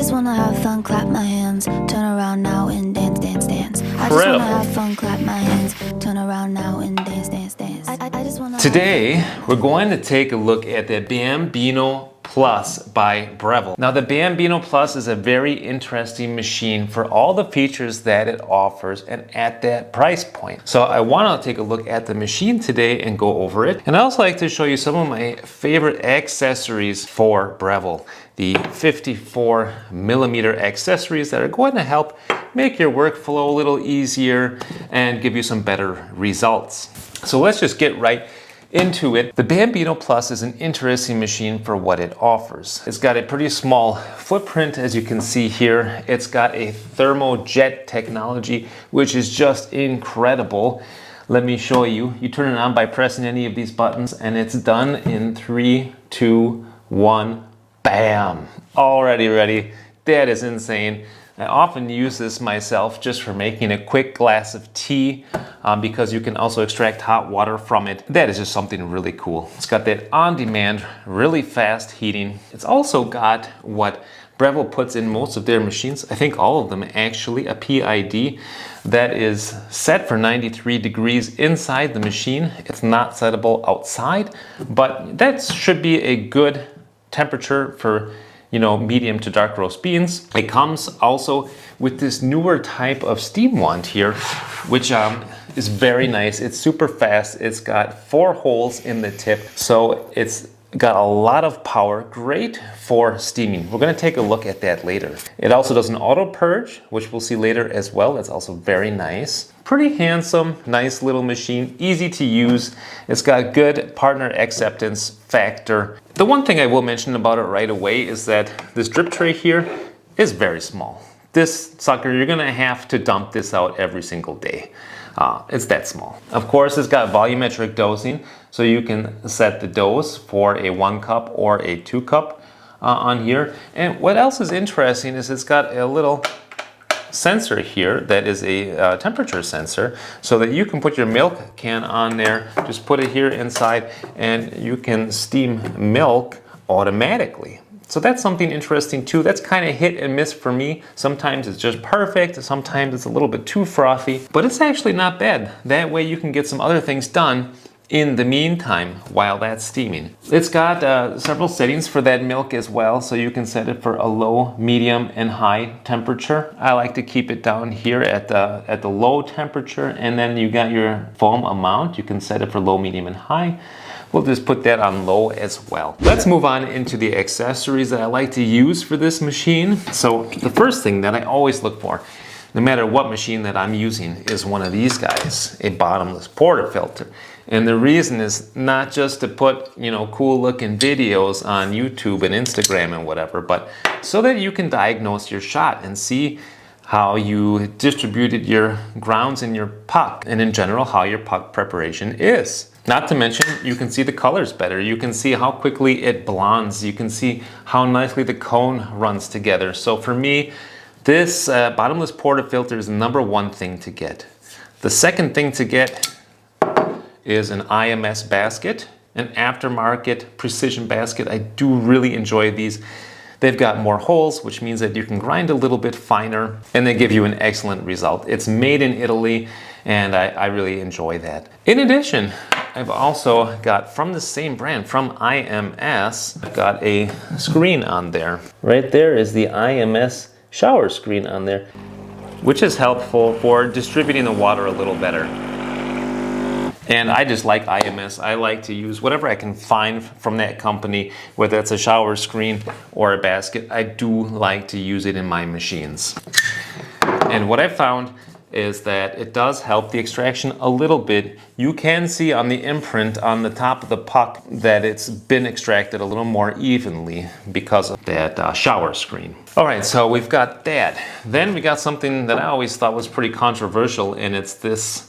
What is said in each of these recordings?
just wanna have fun, clap my hands, turn around now and dance, dance, dance. I just wanna have fun, clap my hands, turn around now and dance, dance, dance. I just wanna. Today, we're going to take a look at the Bambino Plus by Breville. Now, the Bambino Plus is a very interesting machine for all the features that it offers and at that price point. So I want to take a look at the machine today and go over it. And I also like to show you some of my favorite accessories for Breville. The 54mm accessories that are going to help make your workflow a little easier and give you some better results. So let's just get right into it. The Bambino Plus is an interesting machine for what it offers. It's got a pretty small footprint, as you can see here. It's got a Thermojet technology, which is just incredible. Let me show you. You turn it on by pressing any of these buttons, and it's done in 3, 2, 1, bam! Already ready. That is insane. I often use this myself just for making a quick glass of tea because you can also extract hot water from it. That is just something really cool. It's got that on-demand, really fast heating. It's also got what Breville puts in most of their machines, I think all of them actually, a PID that is set for 93 degrees inside the machine. It's not settable outside, but that should be a good temperature for medium to dark roast beans. It comes also with this newer type of steam wand here, which is very nice. It's super fast. It's got 4 holes in the tip, so it's got a lot of power. Great for steaming. We're going to take a look at that later. It also does an auto purge, which we'll see later as well. It's also very nice. Pretty handsome, nice little machine, easy to use. It's got good partner acceptance factor. The one thing I will mention about it right away is that this drip tray here is very small. This sucker, you're gonna have to dump this out every single day. It's that small. Of course, it's got volumetric dosing, so you can set the dose for a 1 cup or a 2 cup on here. And what else is interesting is it's got a little sensor here that is a temperature sensor, so that you can put your milk can on there, just put it here inside, and you can steam milk automatically. So that's something interesting too. That's kind of hit and miss for me. Sometimes it's just perfect, sometimes it's a little bit too frothy, but it's actually not bad. That way you can get some other things done in the meantime while that's steaming. It's got several settings for that milk as well, so you can set it for a low, medium, and high temperature. I like to keep it down here at the low temperature, and then you got your foam amount. You can set it for low, medium, and high. We'll just put that on low as well. Let's move on into the accessories that I like to use for this machine. So the first thing that I always look for, no matter what machine that I'm using, is one of these guys, a bottomless portafilter. And the reason is not just to put, cool looking videos on YouTube and Instagram and whatever, but so that you can diagnose your shot and see how you distributed your grounds in your puck, and in general, how your puck preparation is. Not to mention, you can see the colors better. You can see how quickly it blondes. You can see how nicely the cone runs together. So for me, this bottomless portafilter is the #1 thing to get. The second thing to get is an IMS basket, an aftermarket precision basket. I do really enjoy these. They've got more holes, which means that you can grind a little bit finer, and they give you an excellent result. It's made in Italy, and I really enjoy that. In addition, I've also got, from the same brand, from IMS, I've got a screen on there. Right there is the IMS shower screen on there, which is helpful for distributing the water a little better. And I just like IMS. I like to use whatever I can find from that company, whether it's a shower screen or a basket. I do like to use it in my machines. And what I found is that it does help the extraction a little bit. You can see on the imprint on the top of the puck that it's been extracted a little more evenly because of that shower screen. All right, so we've got that. Then we got something that I always thought was pretty controversial, and it's this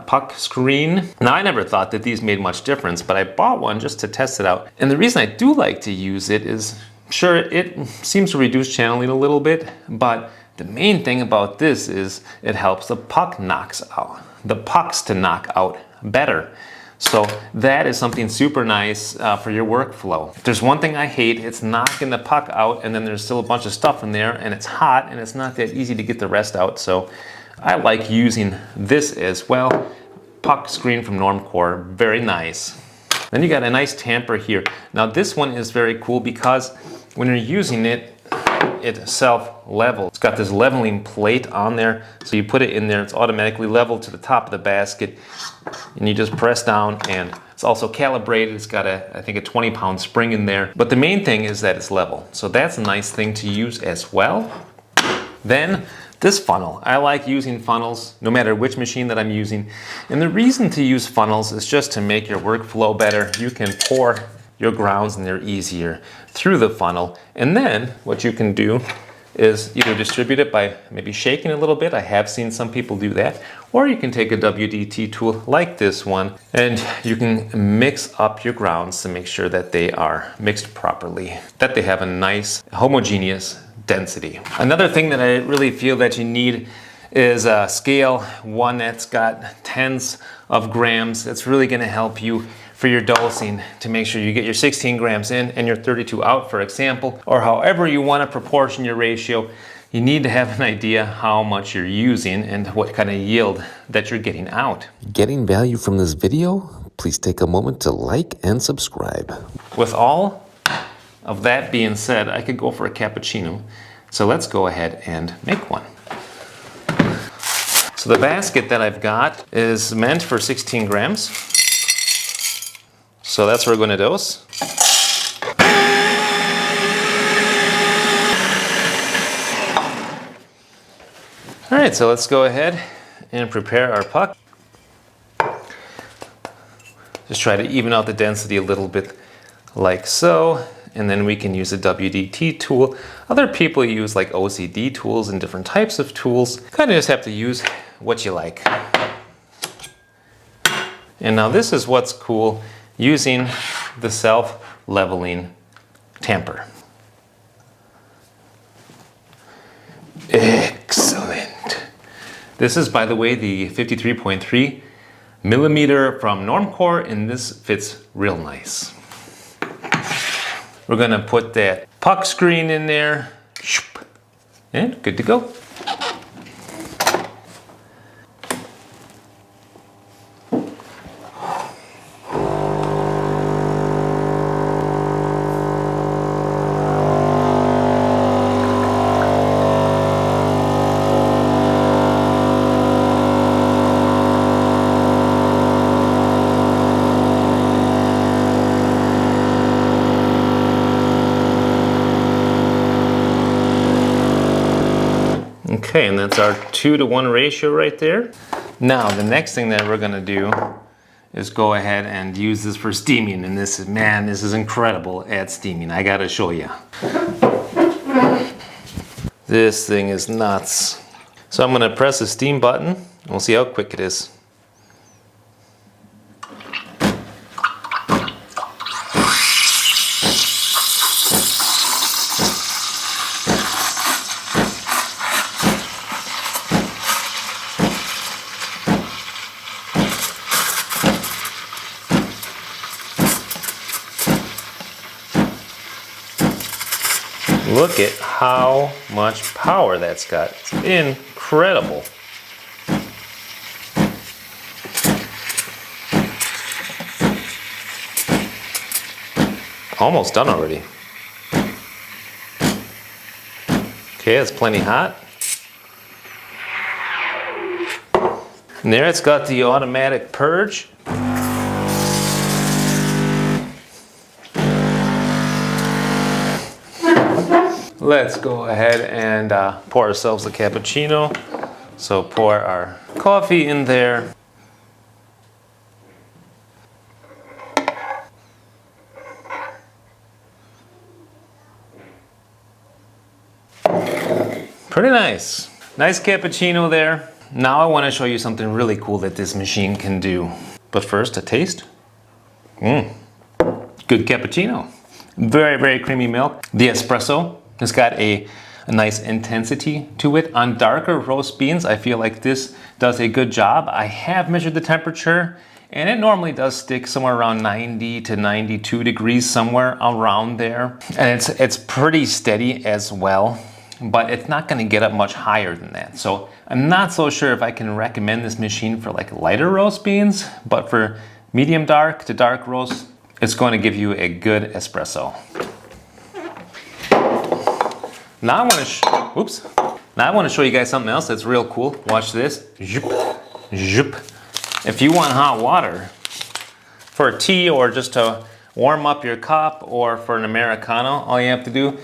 puck screen. Now, I never thought that these made much difference, but I bought one just to test it out. And the reason I do like to use it is, sure, it seems to reduce channeling a little bit, but the main thing about this is it helps the puck knocks out, the pucks to knock out better. So that is something super nice for your workflow. If there's one thing I hate, it's knocking the puck out and then there's still a bunch of stuff in there and it's hot and it's not that easy to get the rest out. So I like using this as well. Puck screen from Normcore, very nice. Then you got a nice tamper here. Now this one is very cool because when you're using it, it self-levels. It's got this leveling plate on there. So you put it in there, it's automatically leveled to the top of the basket. And you just press down and it's also calibrated. It's got I think a 20-pound spring in there. But the main thing is that it's level. So that's a nice thing to use as well. Then this funnel. I like using funnels no matter which machine that I'm using. And the reason to use funnels is just to make your workflow better. You can pour your grounds in there easier through the funnel. And then what you can do is either distribute it by maybe shaking a little bit. I have seen some people do that. Or you can take a WDT tool like this one and you can mix up your grounds to make sure that they are mixed properly, that they have a nice homogeneous density. Another thing that I really feel that you need is a scale, one that's got tens of grams. It's really gonna help you for your dosing to make sure you get your 16 grams in and your 32 out, for example, or however you want to proportion your ratio. You need to have an idea how much you're using and what kind of yield that you're getting out. Getting value from this video? Please take a moment to like and subscribe. With all of that being said, I could go for a cappuccino. So let's go ahead and make one. So the basket that I've got is meant for 16 grams. So that's where we're going to dose. All right, so let's go ahead and prepare our puck. Just try to even out the density a little bit like so. And then we can use a WDT tool. Other people use like OCD tools and different types of tools. Kind of just have to use what you like. And now this is what's cool, using the self-leveling tamper. Excellent. This is, by the way, the 53.3 millimeter from Normcore, and this fits real nice. We're gonna put that puck screen in there, and good to go. Okay, and that's our 2-to-1 ratio right there. Now, the next thing that we're gonna do is go ahead and use this for steaming. And this is incredible at steaming. I gotta show you. This thing is nuts. So I'm gonna press the steam button and we'll see how quick it is. Look at how much power that's got. It's incredible. Almost done already. Okay, it's plenty hot. And there it's got the automatic purge. Let's go ahead and pour ourselves a cappuccino. So pour our coffee in there. Pretty nice. Nice cappuccino there. Now I want to show you something really cool that this machine can do. But first, a taste. Good cappuccino. Very, very creamy milk. The espresso has got a nice intensity to it. On darker roast beans, I feel like this does a good job. I have measured the temperature And it normally does stick somewhere around 90 to 92 degrees, somewhere around there. And it's pretty steady as well, but it's not gonna get up much higher than that. So I'm not so sure if I can recommend this machine for like lighter roast beans, but for medium dark to dark roast, it's going to give you a good espresso. Now I want to show you guys something else that's real cool. Watch this. Zhup, zhup. If you want hot water for a tea or just to warm up your cup or for an Americano, all you have to do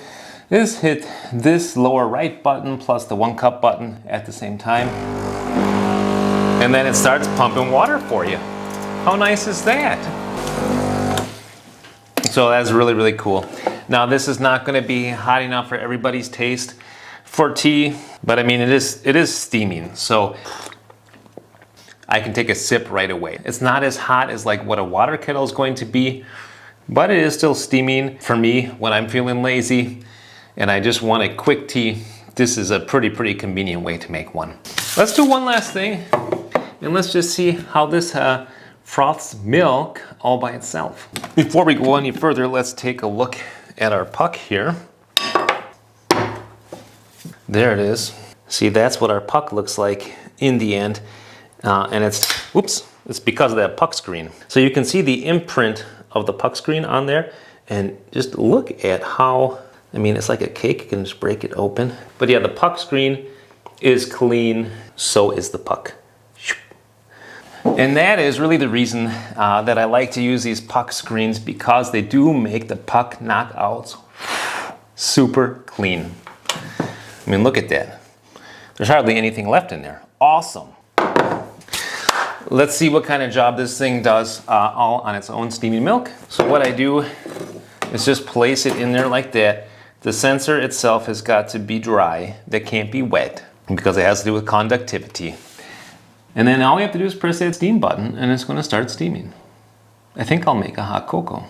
is hit this lower right button plus the 1 cup button at the same time. And then it starts pumping water for you. How nice is that? So that's really, really cool. Now this is not going to be hot enough for everybody's taste for tea, but I mean it is steaming, so I can take a sip right away. It's not as hot as like what a water kettle is going to be, but it is still steaming for me when I'm feeling lazy and I just want a quick tea. This is a pretty convenient way to make one. Let's do one last thing and let's just see how this froths milk all by itself. Before we go any further, let's take a look at our puck here. There it is. See, that's what our puck looks like in the end. And it's because of that puck screen. So you can see the imprint of the puck screen on there, and just look at how, I mean, it's like a cake. You can just break it open. But yeah, the puck screen is clean, so is the puck. And that is really the reason that I like to use these puck screens, because they do make the puck knockouts super clean. I mean, look at that. There's hardly anything left in there. Awesome. Let's see what kind of job this thing does all on its own steaming milk. So what I do is just place it in there like that. The sensor itself has got to be dry. That can't be wet because it has to do with conductivity. And then all we have to do is press that steam button and it's going to start steaming. I think I'll make a hot cocoa.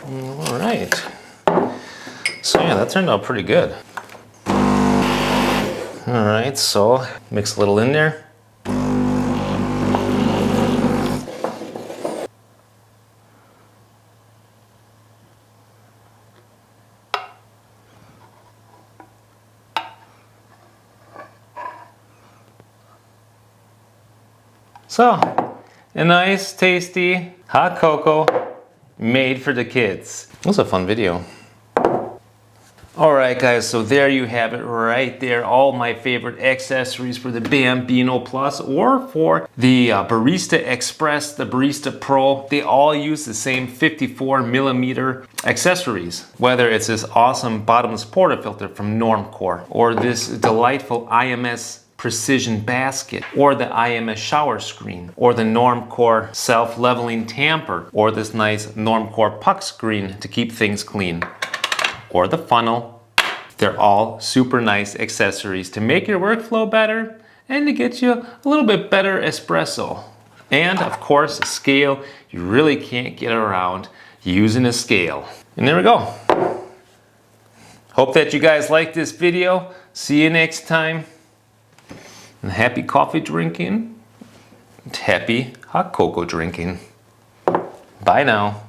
All right. So yeah, that turned out pretty good. All right, so mix a little in there. So, a nice, tasty hot cocoa made for the kids. That was a fun video. Alright guys, so there you have it right there. All my favorite accessories for the Bambino Plus or for the Barista Express, the Barista Pro. They all use the same 54mm accessories. Whether it's this awesome bottomless portafilter from Normcore, or this delightful IMS precision basket, or the IMS shower screen, or the Normcore self-leveling tamper, or this nice Normcore puck screen to keep things clean, or the funnel. They're all super nice accessories to make your workflow better and to get you a little bit better espresso. And of course, a scale. You really can't get around using a scale. And there we go. Hope that you guys liked this video. See you next time. And happy coffee drinking and happy hot cocoa drinking. Bye now.